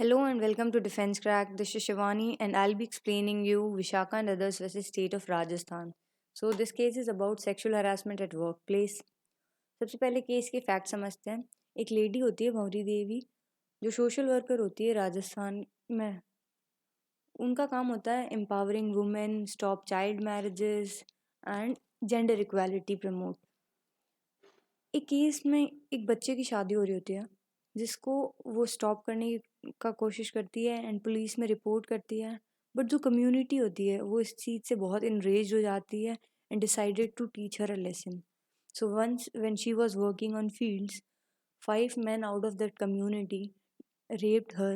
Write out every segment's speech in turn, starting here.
Hello and welcome to Defense Crack. This is Shivani and I'll be explaining you Vishaka and others versus state of Rajasthan. So this case is about sexual harassment at workplace. सबसे पहले case के fact समझते हैं. एक lady होती है भौरी देवी जो सोशल वर्कर होती है राजस्थान में. उनका काम होता है empowering women, stop child marriages and gender equality promote. एक केस में एक बच्चे की शादी हो रही होती है जिसको वो स्टॉप करने का कोशिश करती है एंड पुलिस में रिपोर्ट करती है. बट जो कम्युनिटी होती है वो इस चीज़ से बहुत इनरेज हो जाती है and decided to teach her a lesson. So once when she was working on fields, 5 men out of that community raped her,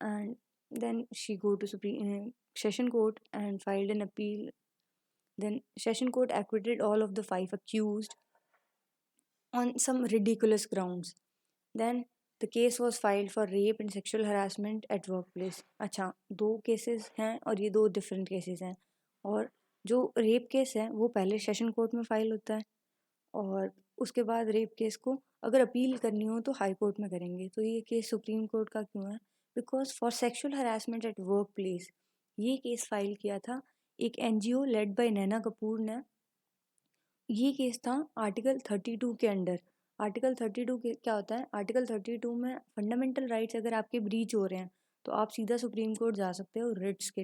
and then she go to supreme session court and filed an appeal. Then session court acquitted all of the 5 accused on some ridiculous grounds. Then the case was filed for rape and sexual harassment at workplace. अच्छा, दो cases हैं और ये दो different cases हैं. और जो rape case है वो पहले सेशन कोर्ट में फाइल होता है और उसके बाद रेप केस को अगर अपील करनी हो तो हाई कोर्ट में करेंगे. तो ये केस सुप्रीम कोर्ट का क्यों है? Because for sexual harassment at work place ये केस फाइल किया था एक NGO led by Naina Kapoor ने. ये केस था आर्टिकल 32 के अंडर. आर्टिकल 32 के क्या होता है? आर्टिकल 32 में फंडामेंटल राइट्स अगर आपके ब्रीच हो रहे हैं तो आप सीधा सुप्रीम कोर्ट जा सकते हो रिट्स के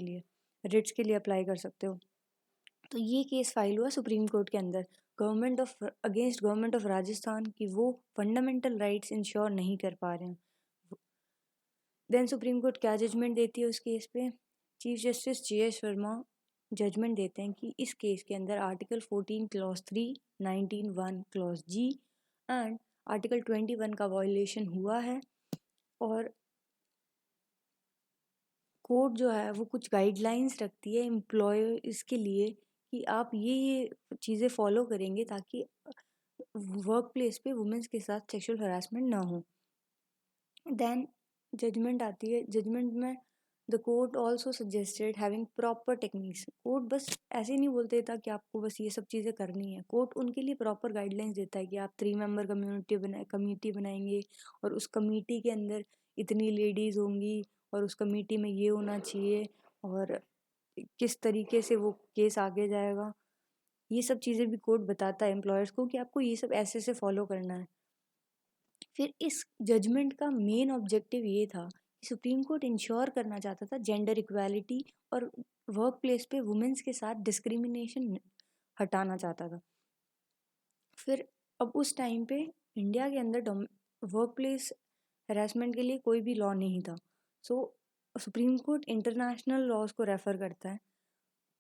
लिए अप्लाई कर सकते हो. तो ये केस फाइल हुआ सुप्रीम कोर्ट के अंदर गवर्नमेंट ऑफ राजस्थान की वो फंडामेंटल राइट्स इंश्योर नहीं कर पा रहे हैं. देन सुप्रीम कोर्ट क्या जजमेंट देती है उस केस पे? Chief justice G S. Verma judgement देते हैं कि इस केस के अंदर article 14 clause 3, 19 1 clause G and article 21 का वायोलेशन हुआ है. और कोर्ट जो है वो कुछ गाइडलाइंस रखती है एम्प्लॉयर्स के लिए कि आप ये चीज़ें फॉलो करेंगे ताकि वर्क प्लेस पे वुमेन्स के साथ सेक्सुअल हरासमेंट ना हो. देन जजमेंट आती है. जजमेंट में the court also suggested having proper techniques. Court बस ऐसे नहीं बोलते था कि आपको बस ये सब चीज़ें करनी है. कोर्ट उनके लिए प्रॉपर गाइडलाइंस देता है कि आप 3 member कम्युनिटी बनाएंगे और उस कमेटी के अंदर इतनी लेडीज़ होंगी और उस कमेटी में ये होना चाहिए और किस तरीके से वो केस आगे जाएगा. ये सब चीज़ें भी कोर्ट बताता है एम्प्लॉयर्स को कि आपको ये सब ऐसे से फॉलो करना है. फिर इस जजमेंट का मेन ऑब्जेक्टिव ये था कि सुप्रीम कोर्ट इंश्योर करना चाहता था जेंडर इक्वालिटी और वर्क प्लेस पे वुमेन्स के साथ डिस्क्रिमिनेशन हटाना चाहता था. फिर अब उस टाइम पे इंडिया के अंदर वर्क प्लेस हरासमेंट के लिए कोई भी लॉ नहीं था. सो सुप्रीम कोर्ट इंटरनेशनल लॉज को रेफ़र करता है.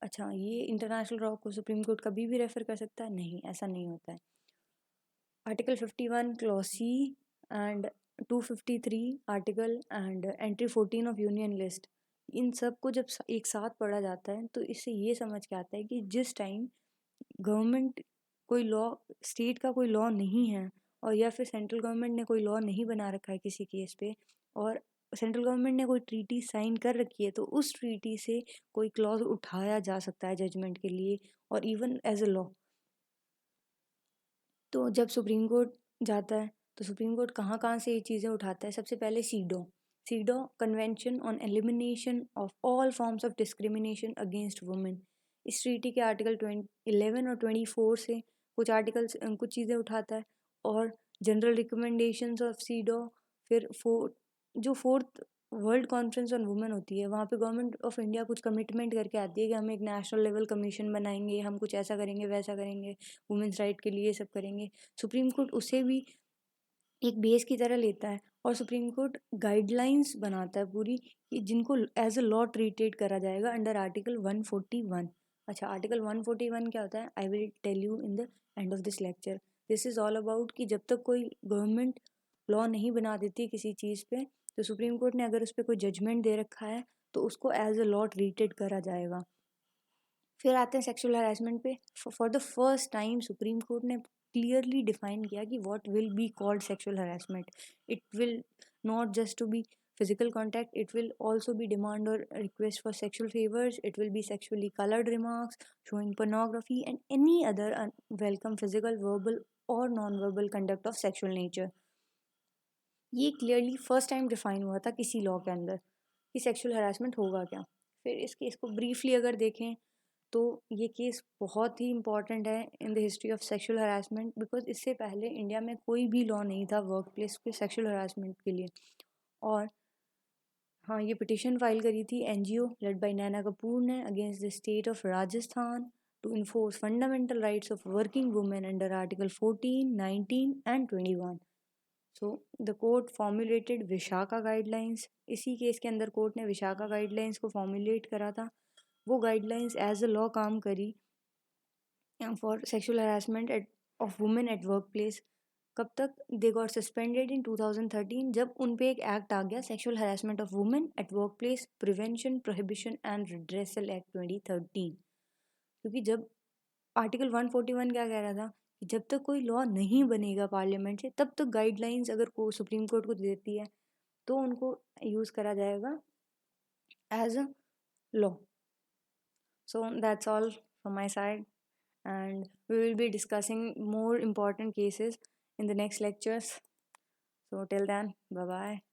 अच्छा, ये इंटरनेशनल लॉ को सुप्रीम कोर्ट कभी भी रेफ़र कर सकता है? नहीं, ऐसा नहीं होता है. Article 51 clause C and 253 article and entry 14 of union list, इन सब को जब एक साथ पढ़ा जाता है तो इससे ये समझ के आता है कि जिस टाइम गवर्नमेंट कोई लॉ, स्टेट का कोई लॉ नहीं है और या फिर सेंट्रल गवर्नमेंट ने कोई लॉ नहीं बना रखा है किसी केस पे और सेंट्रल गवर्नमेंट ने कोई ट्रीटी साइन कर रखी है तो उस ट्रीटी से कोई क्लॉज उठाया जा सकता है जजमेंट के लिए और इवन एज अ लॉ. तो जब सुप्रीम कोर्ट जाता है तो सुप्रीम कोर्ट कहाँ कहाँ से ये चीज़ें उठाता है? सबसे पहले CEDAW convention on elimination of all forms of discrimination against women. इस ट्रीटी के आर्टिकल 11 और 24 से कुछ आर्टिकल्स कुछ चीज़ें उठाता है और जनरल रिकमेंडेशंस ऑफ सीडो. फिर fourth world conference on women होती है, वहाँ पे गवर्नमेंट ऑफ इंडिया कुछ कमिटमेंट करके आती है कि हम एक नेशनल लेवल कमीशन बनाएंगे, हम कुछ ऐसा करेंगे वैसा करेंगे, वुमेन्स राइट के लिए ये सब करेंगे. सुप्रीम कोर्ट उसे भी एक बेस की तरह लेता है और सुप्रीम कोर्ट गाइडलाइंस बनाता है पूरी कि जिनको एज अ लॉ ट्रीटेड करा जाएगा अंडर आर्टिकल 141. अच्छा, आर्टिकल 141 क्या होता है? I will tell you in the end of this lecture. This is all about कि जब तक कोई गवर्नमेंट लॉ नहीं बना देती किसी चीज़ पे तो सुप्रीम कोर्ट ने अगर उस पर कोई जजमेंट दे रखा है तो उसको एज अ लॉ ट्रीटेड करा जाएगा. फिर आते हैं सेक्सुअल हरासमेंट पे. For the first time supreme court ने क्लियरली डिफाइन किया कि what will be called sexual harassment. It will not just to be physical contact, it will also be demand or request for sexual favors, it will be sexually colored remarks, showing pornography and any other unwelcome physical, verbal or non-verbal conduct of sexual nature. ये clearly first time define हुआ था किसी law के अंदर कि sexual harassment होगा क्या। फिर इस केस को ब्रीफली अगर देखें तो ये केस बहुत ही इम्पॉर्टेंट है in the history of sexual harassment, because इससे पहले इंडिया में कोई भी लॉ नहीं था वर्क प्लेस के सेक्सुअल हरासमेंट के लिए। और हाँ, ये पिटिशन फाइल करी थी NGO led by Naina Kapoor ने against the state of Rajasthan to enforce fundamental rights of working women under article 14, 19 and 21। So the court formulated Vishakha guidelines. इसी केस के अंदर कोर्ट ने विशाखा गाइडलाइंस को फॉर्मुलेट करा था। वो गाइडलाइंस एज अ लॉ काम करी for sexual harassment of women at work place. कब तक? दे गॉट सस्पेंडेड इन 2013 जब उन पे एक एक्ट आ गया, sexual harassment of women at work place prevention prohibition and redressal act 2013। क्योंकि जब आर्टिकल 141 क्या कह रहा था कि जब तक कोई लॉ नहीं बनेगा पार्लियामेंट से तब तक गाइडलाइंस अगर को सुप्रीम कोर्ट को देती है तो उनको यूज़ करा जाएगा as a law. So that's all from my side, and we will be discussing more important cases in the next lectures. So till then, bye bye.